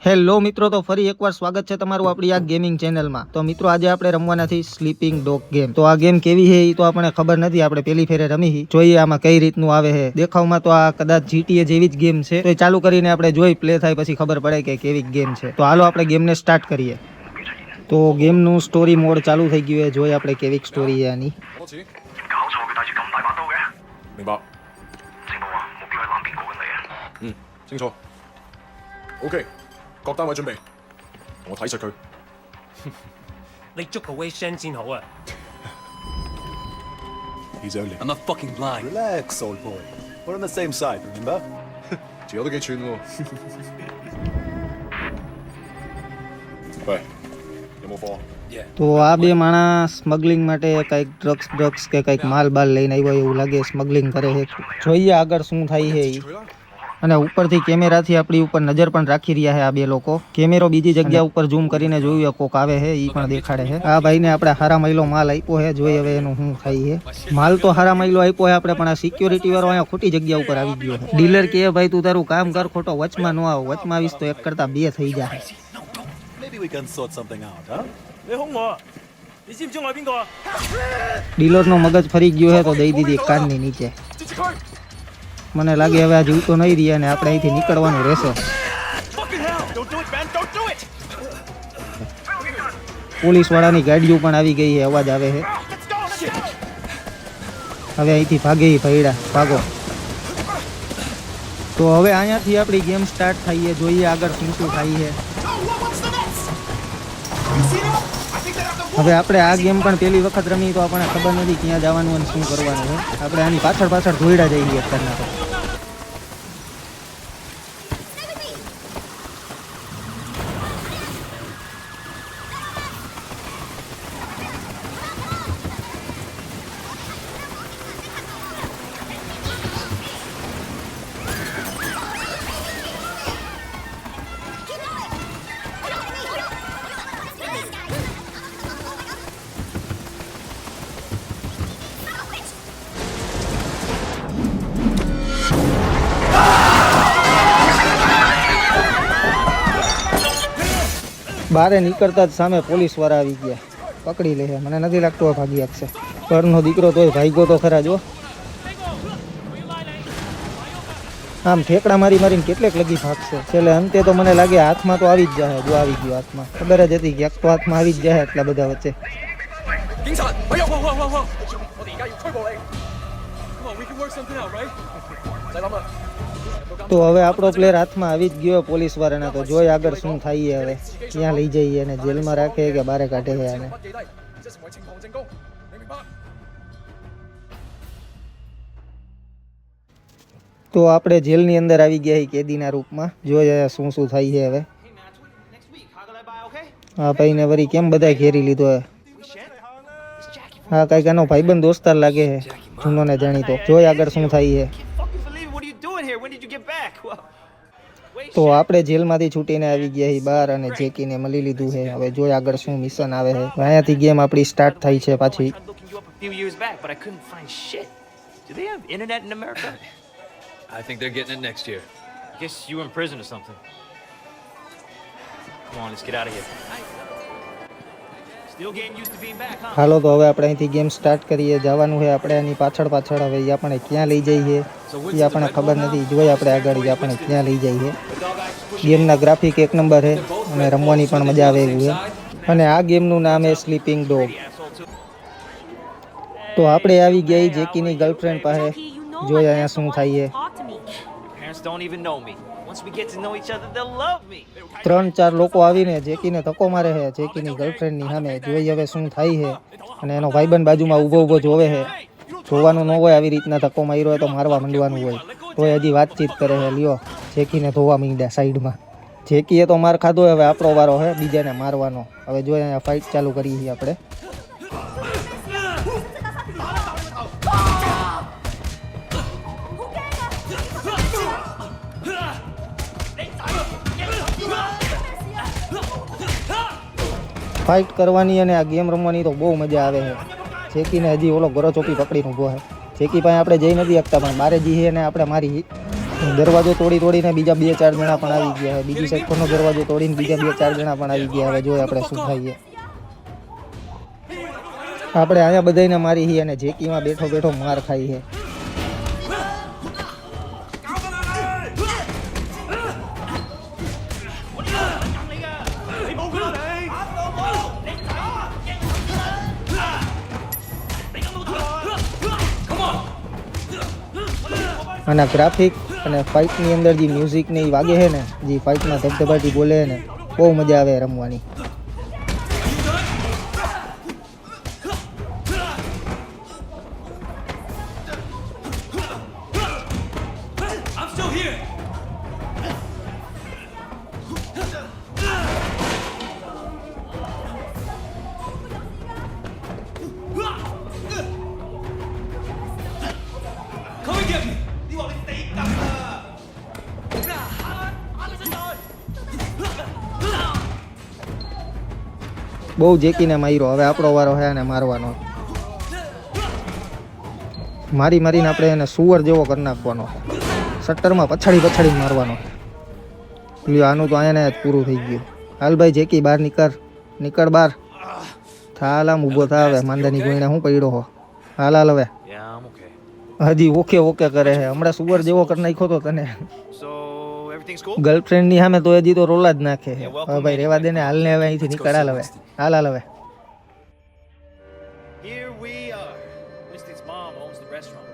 Hello મિત્રો, તો ફરી એકવાર સ્વાગત છે તમારું આપણી આ ગેમિંગ ચેનલમાં। તો મિત્રો આજે આપણે રમવાના થી સ્લીપિંગ ડોગ ગેમ। તો આ ગેમ કેવી છે એ તો આપણને ખબર નથી, આપણે પહેલી ફેરે રમી જોઈએ આમાં કઈ રીતનું આવે છે। દેખાવમાં તો આ કદાચ GTA જેવી જ ગેમ છે, તો ચાલુ કરીને આપણે જોઈ પ્લે થાય પછી ખબર પડે કે કેવી ગેમ છે। તો હાલો આપણે ગેમને સ્ટાર્ટ કરીએ। તો ગેમનું સ્ટોરી મોડ ચાલુ થઈ ગયું છે, જોઈ આપણે કેવી સ્ટોરી છે આની।明白。情報啊，目標喺南邊過緊嚟啊。清楚。OK，各單位準備，我睇實佢。你捉個 Wei Shen 先好啊。He's only。 I'm not fucking blind。 Relax, old boy. We're on the same side, remember? 條友都幾串喎。喂，有冇貨？ તો આ બે માણસ સ્મગલિંગ માટે કંઈક ડ્રગ્સ કે કંઈક માલ બાલ લઈને આવ્યો એવું લાગે, સ્મગલિંગ કરે છે। જોઈએ આગળ શું થાય છે ઈ। અને ઉપરથી કેમેરાથી આપણી ઉપર નજર પણ રાખી રહ્યા છે આ બે લોકો। કેમેરો બીજી જગ્યા ઉપર ઝૂમ કરીને જોયું કોક આવે છે ઈ પણ દેખાડે છે। આ ભાઈને આપણે હારા મહિલો માલ આપ્યો છે, જોઈએ હવે એનું શું થાય છે। માલ તો હારા મહિલો આપ્યો છે આપણે, પણ આ સિક્યોરિટી વાળો અહીંયા ખોટી જગ્યા ઉપર આવી ગયો છે। ડીલર કે ભાઈ તું તારું કામ કર, ખોટો વચમાં ન આવ, વચમાં આવીશ તો એક કરતા બે થઈ જાય। Maybe we can sort something out, huh? 你兇我啊！你知唔知我係邊個啊？ ડીલરનો મગજ ફરી ગયો છે તો દઈ દીધી કાનની નીચે। મને લાગે હવે આ જીવતો નહીં રહે અને આપણે અહીંથી નીકળવાનું રહેશે। Fucking hell! Don't do it, man! Don't do it! Police વાળાની ગાડીઓ પણ આવી ગઈ છે, અવાજ આવે છે। Let's go! હવે અહીંથી ભાગે ભૈડા ભાગો। તો હવે અહીંયાથી આપણી ગેમ સ્ટાર્ટ થઈ છે, જોઈએ આગળ શું શું થાય છે। હવે આપણે આ ગેમ પણ પહેલી વખત રમી તો આપણને ખબર નથી ક્યાં જવાનું અને શું કરવાનું છે। આપણે આની પાછળ પાછળ દોડ્યા જઈએ અત્યારના તો। બારે નીકળતા જ સામે પોલીસ વાળા આવી ગયા, પકડી લે છે। મને નથી લાગતું આ ભાગી શકશે। ઘરનો દીકરો તોય ભાગ્યો તો ખરા। જો આમ ઠેકડા મારી મારીને કેટલેક લગી ભાગશે, છેલ્લે અંતે તો મને લાગે હાથમાં તો આવી જ જાય। જો આવી ગયો હાથમાં, ખબર જ હતી ક્યાંક તો હાથમાં આવી જ જાય એટલા બધા વચ્ચે। 警察！喂，喂，喂，喂，喂！我哋而家要拘捕你。Come on, we can work something out, right？ 唔使諗啦。 તો હવે આપણો પ્લેયર હાથમાં આવી જ ગયો પોલીસ વાળાના। તો જોઈ આગળ શું થાય હવે, ક્યાં લઈ જઈએ અને જેલમાં રાખે કે બહાર કાઢે છે આને। 記低，即係成為情況證供，你明白？ તો આપણે જેલની અંદર આવી ગયા છીએ કેદીના રૂપમાં। જોઈએ શું શું થાય છે હવે। હા ભાઈને વળી કેમ બધા ઘેરી લીધો હે? હા કાંઈક આનો ભાઈબંધ દોસ્તાર લાગે છે, જૂનો ને જાણીતો। જોઈ આગળ શું થાય છે। તો આપણે જેલમાંથી છૂટીને આવી ગયા છીએ બહાર અને જેકીને મળી લીધું છે। હવે જોઈ આગળ શું મિશન આવે છે। અહીંયાથી ગેમ આપણી સ્ટાર્ટ થઈ છે પાછી। I think they're getting it next year. Guess you were in prison or something. Come on, let's get out of here. Still getting used to being back, huh? હાલો તો હવે આપણે અહીંથી ગેમ સ્ટાર્ટ કરીએ। જવાનું છે આપણે આની પાછળ પાછળ। હવે એ આપણે ક્યાં લઈ જઈએ એ આપણને ખબર નથી, જોઈએ આપણે આગળ એ આપણે ક્યાં લઈ જઈએ। ગેમના ગ્રાફિક એક નંબર છે અને રમવાની પણ મજા આવે એવું છે। અને આ ગેમનું નામ છે સ્લીપિંગ ડોગ। તો આપણે આવી ગયા જેકીની ગર્લફ્રેન્ડ પાસે। જોઈએ અહીંયા શું થાય છે। Parents don't even know me. Once we get to know each other, they'll love me. 3-4 લોકો આવીને જેકીને ધક્કો મારે છે જેકીની ગર્લફ્રેન્ડની સામે। જોઈએ હવે શું થાય છે। અને એનો ભાઈબંધ બાજુમાં ઊભો ઊભો જોવે છે। જોવાનું ન હોય આવી રીતના ધક્કો માર્યો હોય તો મારવા માંડવાનું હોય, તોય હજી વાતચીત કરે છે। લ્યો જેકીને ધોવા માંડ્યા સાઈડમાં। જેકીએ તો માર ખાધો, હવે આપણો વારો છે બીજાને મારવાનો। હવે જોઈએ અહીંયા ફાઇટ ચાલુ કરી છીએ આપણે। ફાઇટ કરવાની અને આ ગેમ રમવાની તો બહુ મજા આવે છે। જેકીને હજી ઓલો ગરો ચોપી પકડીને ઊભો છે। જેકી પાસે આપણે જઈ નથી શકતા, પણ બારે જઈએ ને આપણે મારી દરવાજો તોડીને બીજા 2-4 જણા પણ આવી ગયા છે. બીજી સાઈડ પરનો દરવાજો તોડીને બીજા 2-4 જણા પણ આવી ગયા. હવે જોઈએ આપણે શું થાય છે. આપણે અહીંયા બધાને મારી છીએ અને જેકીમાં બેઠો બેઠો માર ખાઈ છે. અને ગ્રાફિક અને ફાઇટની અંદર જે મ્યુઝિક ને એ વાગે છે ને, જે ફાઇટમાં ધબધબાટી બોલે છે ને, બહુ મજા આવે રમવાની. I'm still here. Come and get me. બહુ જેકીને માર્યો. હવે આપણો વારો છે અને મારવાનો. મારીને આપણે એને સુવર જેવો કરી નાખવાનો છે. શટરમાં પછાડી મારવાનો છે. લ્યો આનું તો અહીંયા જ પૂરું થઈ ગયું. હાલ ભાઈ જેકી બહાર નીકળ બહાર. હાલ આમ ઊભો થા. હવે માંદાની ગોઈને હું પડ્યો હો. હાલ હવે Yeah, I'm okay. હજી ઓકે કરે છે. હમણાં સુવર જેવો કરી નાખ્યો તો તને. So, everything's cool? ગર્લફ્રેન્ડ ની સામે તો હજી તો રોલા જ નાખે. હવે ભાઈ રેવા દે ને. હાલ ને હવે અહીંથી નીકળ. હાલ હવે Here we are. Winston's mom owns the restaurant.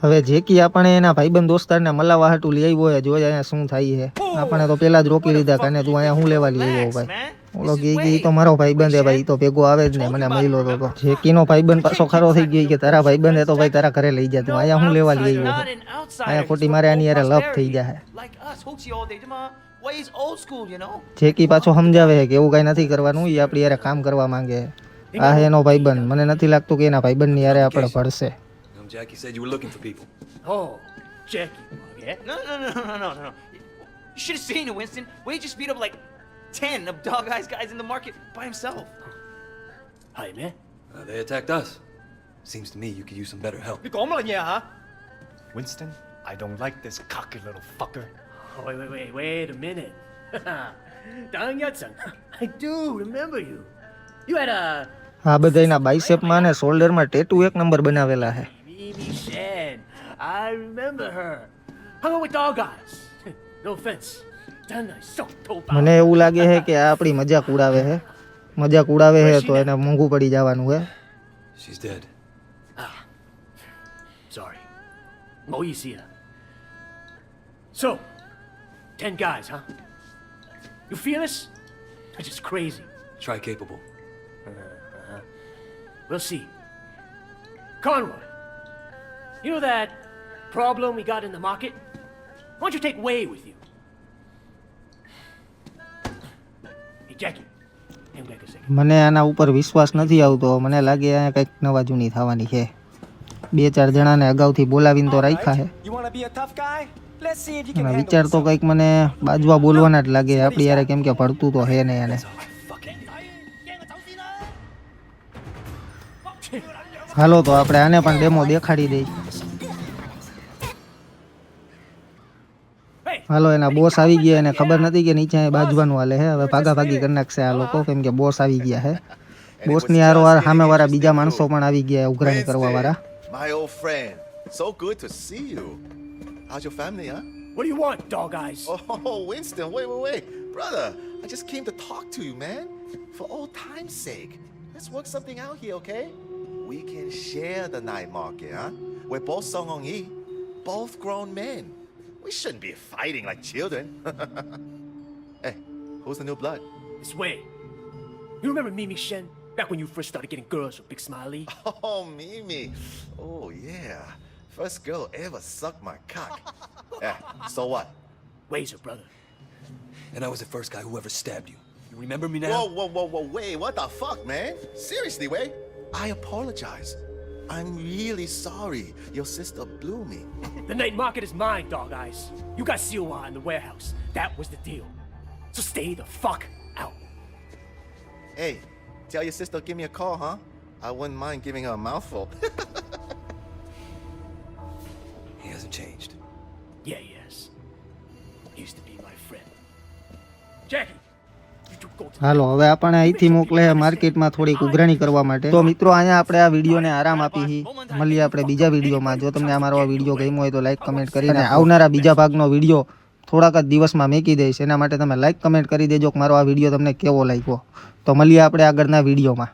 હવે જેકી આપણે એના ભાઈબંધ દોસ્તારને મલાવા હાટું લઈ આવ્યો છે. જોઈએ અહીંયા શું થાય છે. આપણે તો પેલા જ રોકી લીધા કે તું અહીંયા શું લેવા લઈ આવ્યો ભાઈ. Man, ઓલો ગઈ તો મારો ભાઈબંધ હે ભાઈ. ઈ તો ભેગો આવે જ ને. મને મળ્યો તો જેકીનો ભાઈબંધ પાછો ખરો થઈ ગયો કે તારા ભાઈબંધ હે તો ભાઈ તારા ઘરે લઈ જા. તું અહીંયા શું લેવા લઈ આવ્યો not છે? an outsider. અહીંયા ખોટી મારે આની યારે લપ થઈ જાય. Like us, hoochie all day. Come on, ways old school, you know? Jackie પાછો સમજાવે છે કે એવું કઈ નથી કરવાનું. એ આપણી યારે કામ કરવા માંગે. આ હે એનો ભાઈબંધ. મને નથી લાગતું કે એના ભાઈબંધની યારે આપણે ભળશે. Jackie said you were looking for people. Oh, Jackie. Yeah. No. You should have seen it, Winston. Wade just beat up like 10 of Dog Eyes guys in the market by himself. Hi, man. They attacked us. Seems to me you could use some better help. Winston, I don't like this cocky little fucker. Oh, wait a minute. Dang Yatsen, I do remember you. You had a આ બધાના બાઇસેપમાં અને શોલ્ડરમાં tattoo એક number બનાવેલા છે. Mimi Shen. I remember her. Hung out with Dog Eyes. No offense. Dang, I so told મને એવું લાગે છે કે આ આપણી મજાક ઉડાવે છે તો એને મોંઘું પડી જવાનું છે. She's dead. Sorry. Oh, you see her. So, 10 guys, huh? You feel this? It's just crazy. Try capable. We'll see. Conroy, you know that problem we got in the market? Why don't you take Way with you? Hey, Jackie. Hang back a second. મને આના ઉપર વિશ્વાસ નથી આવતો. મને લાગે અહીંયા કંઈક નવા જૂની થવાની છે. 2-4 જણાને અગાઉથી બોલાવીને તો રાખ્યા છે. You want to be a tough guy? Let's see if you can અને handle વિચાર તો કંઈક મને બાજવા બોલવાના જ લાગે. આપણી યારે કેમ કે ભળતું તો હે ને એને. હાલો તો આપણે આને પણ ડેમો દેખાડી દઈ. હાલો એના બોસ આવી ગયા. એને ખબર નથી કે નીચે બાજવાનું હાલે છે. હવે ભાગી કરી નાખશે આ લોકો કેમ કે બોસ આવી ગયા છે. બોસની હારોહાર સામેવાળા બીજા માણસો પણ આવી ગયા ઉઘરાણી કરવા વાળા. My old friend, so good to see you. How's your family, huh? What do you want, Dog Eyes? Oh, Winston, wait. Brother, I just came to talk to you, man. For old time's sake. Let's work something out here, okay? We can share the night market, huh? We're both Song Hong Yi, both grown men. We shouldn't be fighting like children. Hey, who's the new blood? This way. You remember Mimi Shen? Back when you first started getting girls with Big Smiley? Oh, Mimi. Oh, yeah. First girl ever sucked my cock. Yeah, so what? Way's her brother. And I was the first guy who ever stabbed you. You remember me now? Whoa, wait, what the fuck, man? Seriously, Wei? I apologize. I'm really sorry. Your sister blew me. The night market is mine, Dog Eyes. You got Siwa in the warehouse. That was the deal. So stay the fuck out. Hey, tell your sister give me a call, huh? I wouldn't mind giving her a mouthful. He hasn't changed. Jackie, you two go to હાલો હવે આપણે અહીંથી મોકલે માર્કેટમાં થોડીક ઉઘરાણી કરવા માટે. તો મિત્રો અહીંયા આપણે આ વિડીયોને આરામ આપી હી. મળીએ આપણે બીજા વિડીયોમાં. જો તમને આ મારો વિડીયો ગમ્યો હોય તો લાઈક કમેન્ટ કરીને આવનારા બીજા ભાગનો વિડીયો થોડાક જ દિવસમાં મૂકી દઈશ. એના માટે તમે લાઈક કમેન્ટ કરી દેજો કે મારો આ વિડીયો તમને કેવો લાગ્યો. તો મળીએ આપણે આગળના વિડીયોમાં.